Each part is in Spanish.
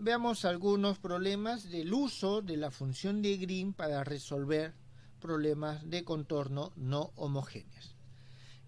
veamos algunos problemas del uso de la función de Green para resolver problemas de contorno no homogéneos.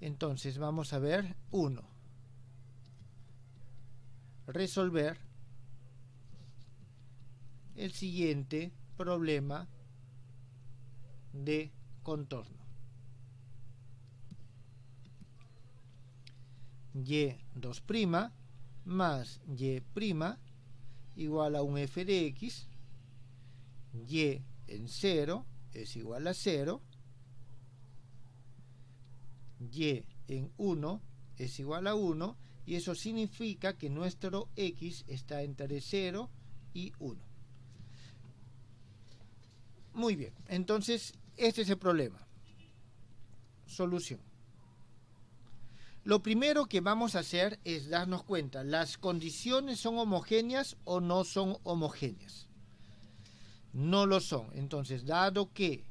Entonces vamos a ver 1. Resolver el siguiente problema de contorno. Y2' más Y' igual a un f de x, y en 0 es igual a 0, y en 1 es igual a 1, y eso significa que nuestro x está entre 0 y 1. Muy bien, entonces este es el problema. Solución. Lo primero que vamos a hacer es darnos cuenta, ¿las condiciones son homogéneas o no son homogéneas? No lo son. Entonces, dado que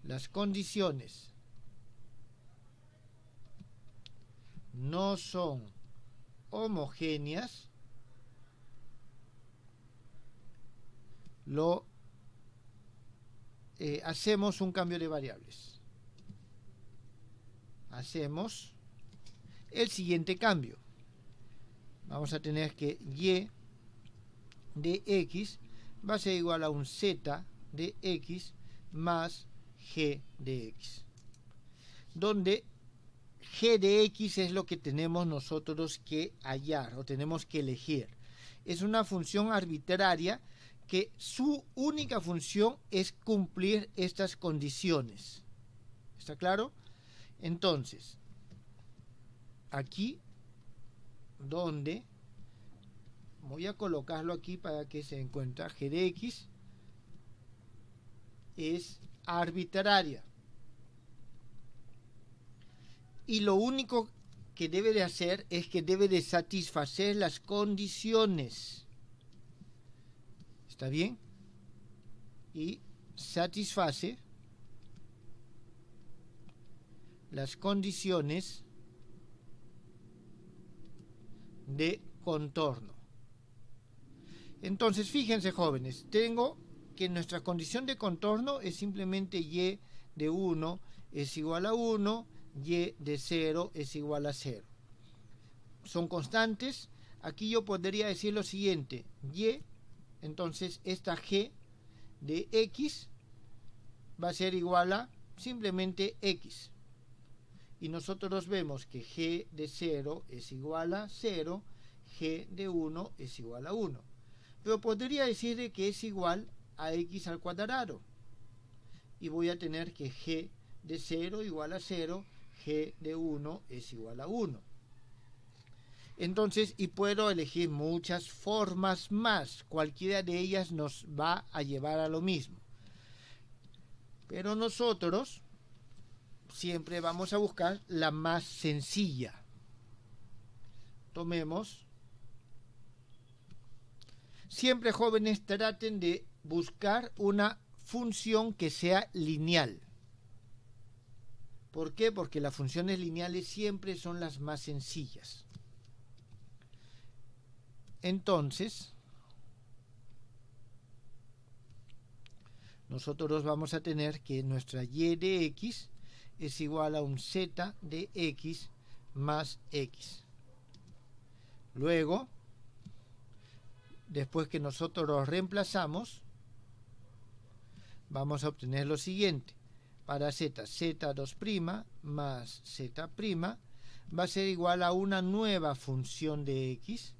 las condiciones no son homogéneas, hacemos un cambio de variables. Hacemos el siguiente cambio. Vamos a tener que y de x va a ser igual a un z de x más g de x, donde g de x es lo que tenemos nosotros que hallar o tenemos que elegir. Es una función arbitraria que su única función es cumplir estas condiciones. ¿Está claro? Entonces, aquí donde voy a colocarlo aquí para que se encuentre g de x es arbitraria. Y lo único que debe de hacer es que debe de satisfacer las condiciones. ¿Está bien? Y satisface las condiciones de contorno. Entonces, fíjense, jóvenes, tengo que nuestra condición de contorno es simplemente y de 1 es igual a 1, y de 0 es igual a 0. Son constantes. Aquí yo podría decir lo siguiente, y, entonces esta g de x va a ser igual a simplemente x. Y nosotros vemos que g de 0 es igual a 0, g de 1 es igual a 1. Pero podría decir que es igual a x al cuadrado. Y voy a tener que g de 0 igual a 0, g de 1 es igual a 1. Entonces, y puedo elegir muchas formas más. Cualquiera de ellas nos va a llevar a lo mismo. Pero nosotros siempre vamos a buscar la más sencilla. Tomemos. Siempre, jóvenes, traten de buscar una función que sea lineal. ¿Por qué? Porque las funciones lineales siempre son las más sencillas. Entonces, nosotros vamos a tener que nuestra y de x es igual a un z de x más x. Luego, después que nosotros lo reemplazamos, vamos a obtener lo siguiente. Para z, z2' más z' va a ser igual a una nueva función de x,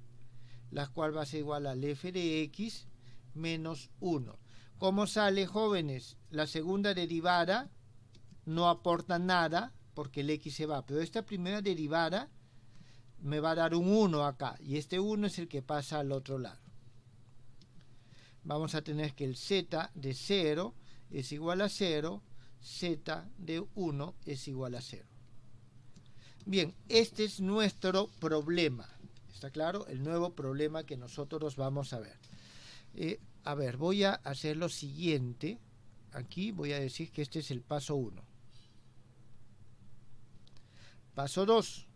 la cual va a ser igual al f de x menos 1. ¿Cómo sale, jóvenes? La segunda derivada no aporta nada porque el x se va, pero esta primera derivada me va a dar un 1 acá, y este 1 es el que pasa al otro lado. Vamos a tener que el z de 0 es igual a 0, z de 1 es igual a 0. Bien, este es nuestro problema. ¿Está claro? El nuevo problema que nosotros vamos a ver. A ver, voy a hacer lo siguiente. Aquí voy a decir que este es el paso 1. Paso 2.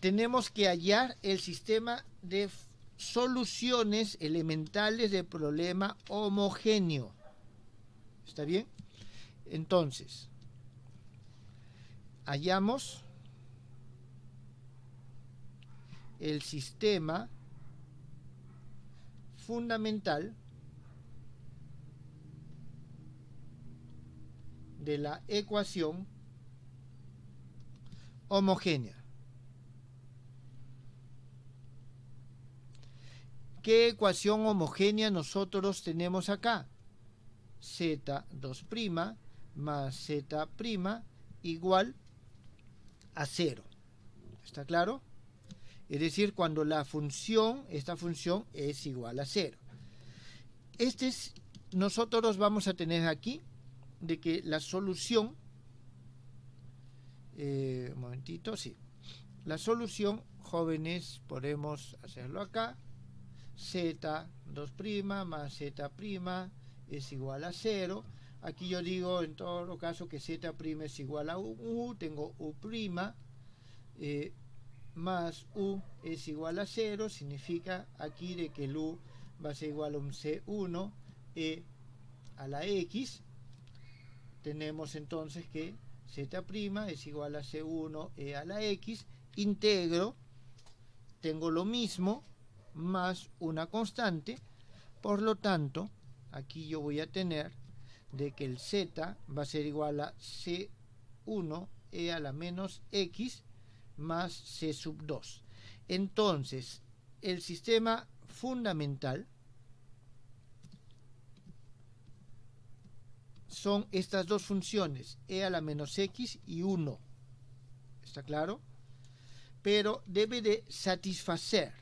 tenemos que hallar el sistema de soluciones elementales del problema homogéneo. ¿Está bien? Entonces, hallamos el sistema fundamental de la ecuación homogénea. ¿Qué ecuación homogénea nosotros tenemos acá? Z2' más Z' igual a 0. ¿Está claro? Es decir, cuando esta función es igual a 0. Nosotros vamos a tener aquí de que la solución, un momentito, sí. La solución, jóvenes, podemos hacerlo acá. Z2' más Z' es igual a 0. Aquí yo digo en todo caso que Z' es igual a U, tengo U', más U es igual a 0, significa aquí de que el U va a ser igual a un C1 E a la X. Tenemos entonces que Z' es igual a C1 E a la X, integro, tengo lo mismo, más una constante, por lo tanto, aquí yo voy a tener de que el Z va a ser igual a C1 E a la menos X más C sub 2. Entonces, el sistema fundamental son estas dos funciones, E a la menos X y 1. ¿Está claro? Pero debe de satisfacer.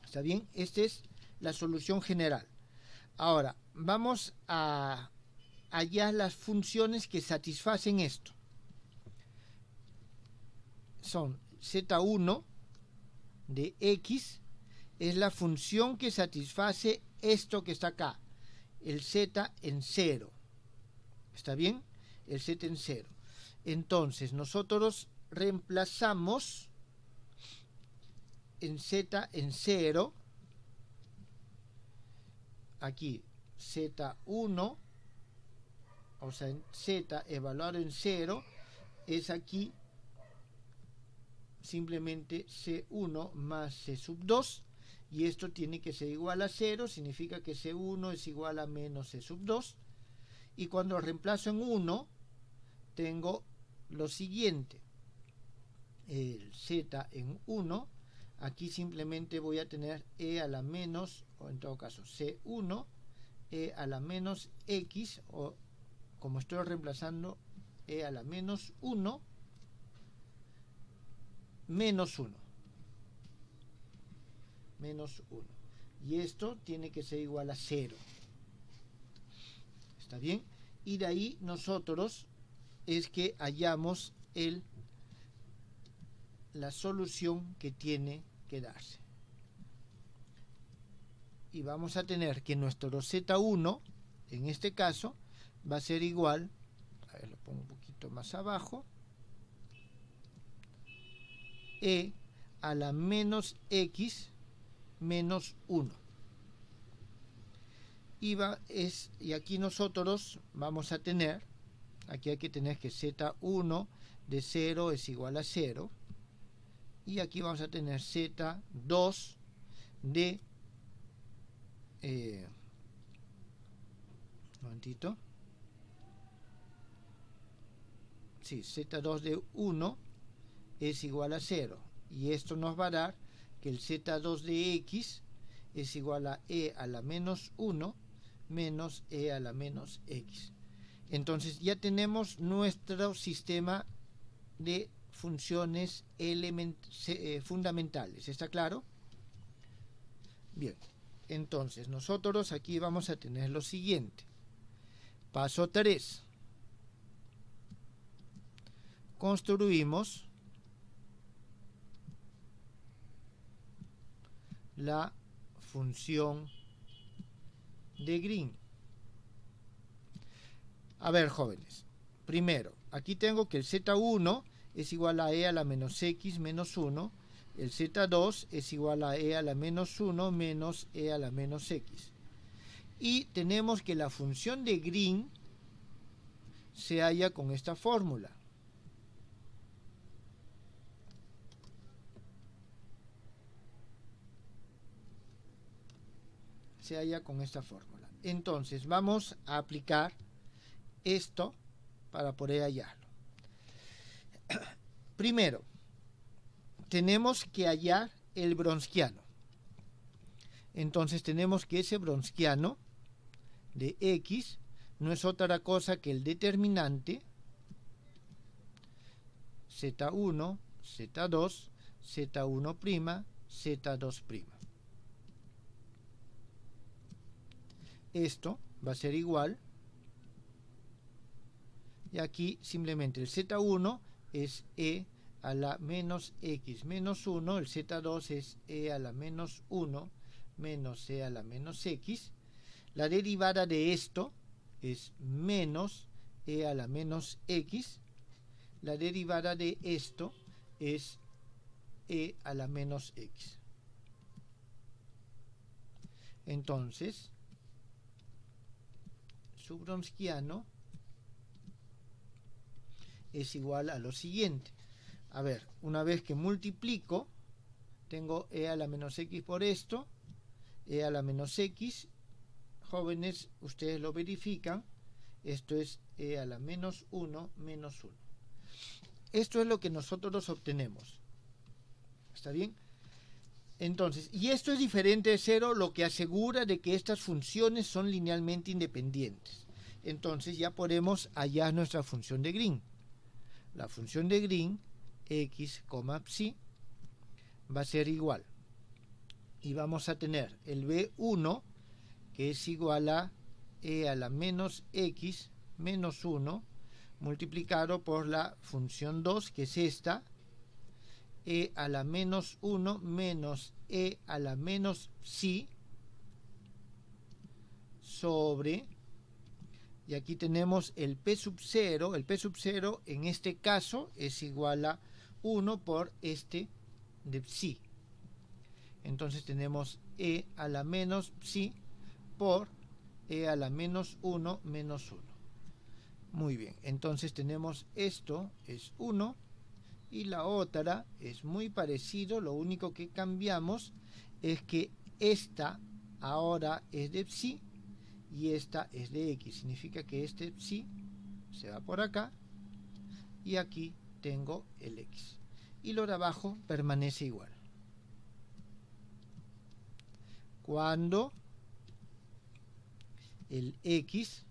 ¿Está bien? Esta es la solución general. Ahora, vamos a hallar las funciones que satisfacen esto. Son Z1 de X, es la función que satisface esto que está acá, el Z en 0. ¿Está bien? El Z en 0. Entonces, nosotros reemplazamos en Z en 0, aquí Z1, o sea, en Z evaluado en 0, es aquí simplemente C1 más C sub 2, y esto tiene que ser igual a 0, significa que C1 es igual a menos C sub 2, y cuando reemplazo en 1, tengo lo siguiente, el Z en 1, aquí simplemente voy a tener E a la menos, o en todo caso C1, E a la menos X, o como estoy reemplazando E a la menos 1, menos 1. Menos 1. Y esto tiene que ser igual a 0. ¿Está bien? Y de ahí nosotros es que hallamos la solución que tiene que darse. Y vamos a tener que nuestro Z1, en este caso, va a ser igual, a ver, lo pongo un poquito más abajo, E a la menos X menos 1. Y aquí nosotros vamos a tener, aquí hay que tener que Z1 de 0 es igual a 0. Y aquí vamos a tener Z2 de... un momentito. Sí, Z2 de 1 es igual a 0. Y esto nos va a dar que el Z2 de X es igual a E a la menos 1 menos E a la menos X. Entonces ya tenemos nuestro sistema de funciones fundamentales. ¿Está claro? Bien, entonces nosotros aquí vamos a tener lo siguiente. Paso 3. Construimos la función de Green. A ver, jóvenes, primero, aquí tengo que el Z1 es igual a e a la menos x menos 1. El z2 es igual a e a la menos 1 menos e a la menos x. Y tenemos que la función de Green se halla con esta fórmula. Se halla con esta fórmula. Entonces vamos a aplicar esto para poder hallarlo. Primero, tenemos que hallar el bronsquiano. Entonces tenemos que ese bronsquiano de x no es otra cosa que el determinante z1, z2, z1', z2'. Esto va a ser igual, y aquí simplemente el z1 es e a la menos x menos 1, el z2 es e a la menos 1 menos e a la menos x. La derivada de esto es menos e a la menos x. La derivada de esto es e a la menos x. Entonces, su bronsquiano es igual a lo siguiente. A ver, una vez que multiplico, tengo e a la menos x por esto, e a la menos x. Jóvenes, ustedes lo verifican. Esto es e a la menos 1 menos 1. Esto es lo que nosotros obtenemos. ¿Está bien? Entonces, y esto es diferente de 0, lo que asegura de que estas funciones son linealmente independientes. Entonces ya podemos hallar nuestra función de Green. La función de Green, x, psi, va a ser igual. Y vamos a tener el b1, que es igual a e a la menos x menos 1, multiplicado por la función 2, que es esta, e a la menos 1 menos e a la menos psi, sobre, y aquí tenemos el p sub 0, el p sub 0 en este caso es igual a 1 por este de psi. Entonces tenemos e a la menos psi por e a la menos 1 menos 1. Muy bien, entonces tenemos esto es 1 y la otra es muy parecido, lo único que cambiamos es que esta ahora es de psi y esta es de x. Significa que este psi se va por acá y aquí tengo el x. Y lo de abajo permanece igual. Cuando el x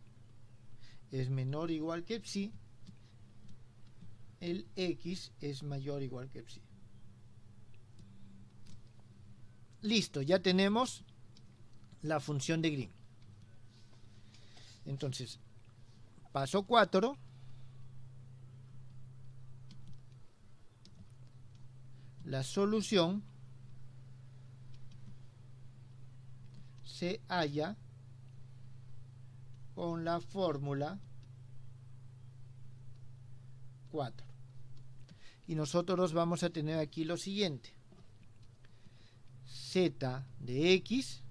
es menor o igual que psi, el x es mayor o igual que psi. Listo, ya tenemos la función de Green. Entonces, paso 4. La solución se halla con la fórmula 4. Y nosotros vamos a tener aquí lo siguiente. Z de x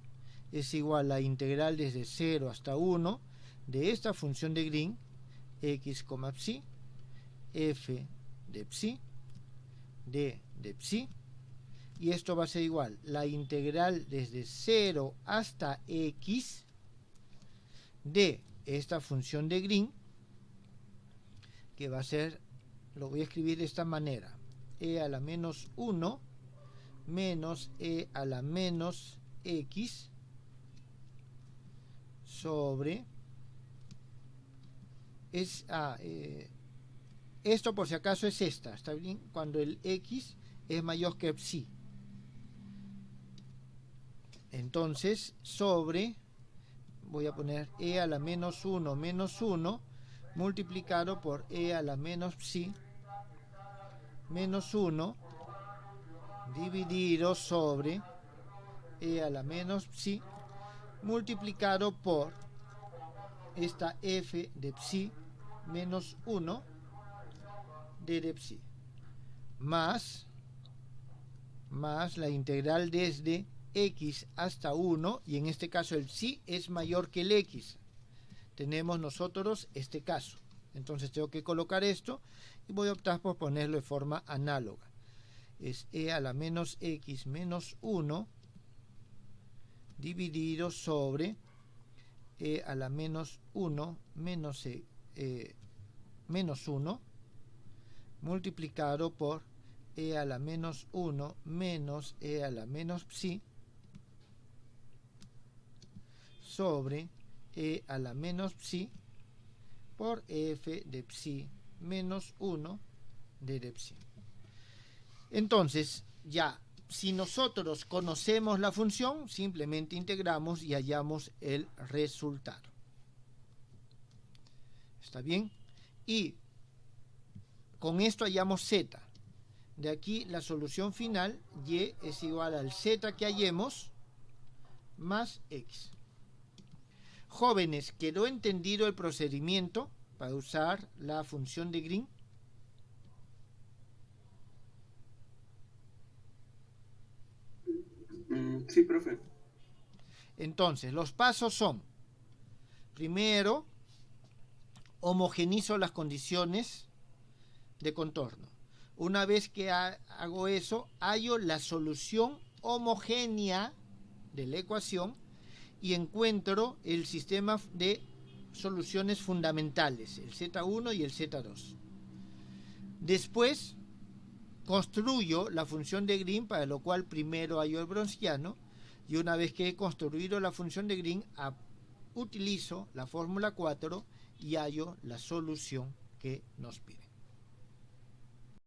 es igual a la integral desde 0 hasta 1 de esta función de Green, x, psi, f de psi, d de psi, y esto va a ser igual la integral desde 0 hasta x de esta función de Green, que va a ser, lo voy a escribir de esta manera, e a la menos 1 menos e a la menos x sobre esto por si acaso es esta, ¿está bien? Cuando el x es mayor que psi. Entonces, sobre, voy a poner e a la menos 1 menos 1 multiplicado por e a la menos psi menos 1 dividido sobre e a la menos psi multiplicado por esta f de psi menos 1 d de psi. más la integral desde x hasta 1, y en este caso el psi es mayor que el x. Tenemos nosotros este caso. Entonces tengo que colocar esto y voy a optar por ponerlo de forma análoga. Es e a la menos x menos 1 dividido sobre e a la menos 1 menos, menos 1 multiplicado por e a la menos 1 menos e a la menos psi sobre e a la menos psi por f de psi menos 1 de psi. Entonces, ya, si nosotros conocemos la función, simplemente integramos y hallamos el resultado. ¿Está bien? Y con esto hallamos z. De aquí la solución final, y es igual al z que hallemos más x. Jóvenes, ¿quedó entendido el procedimiento para usar la función de Green? Sí, profe. Entonces, los pasos son: primero, homogenizo las condiciones de contorno. Una vez que hago eso, hallo la solución homogénea de la ecuación y encuentro el sistema de soluciones fundamentales, el Z1 y el Z2. Después construyo la función de Green, para lo cual primero hallo el browniano, y una vez que he construido la función de Green, utilizo la fórmula 4 y hallo la solución que nos pide.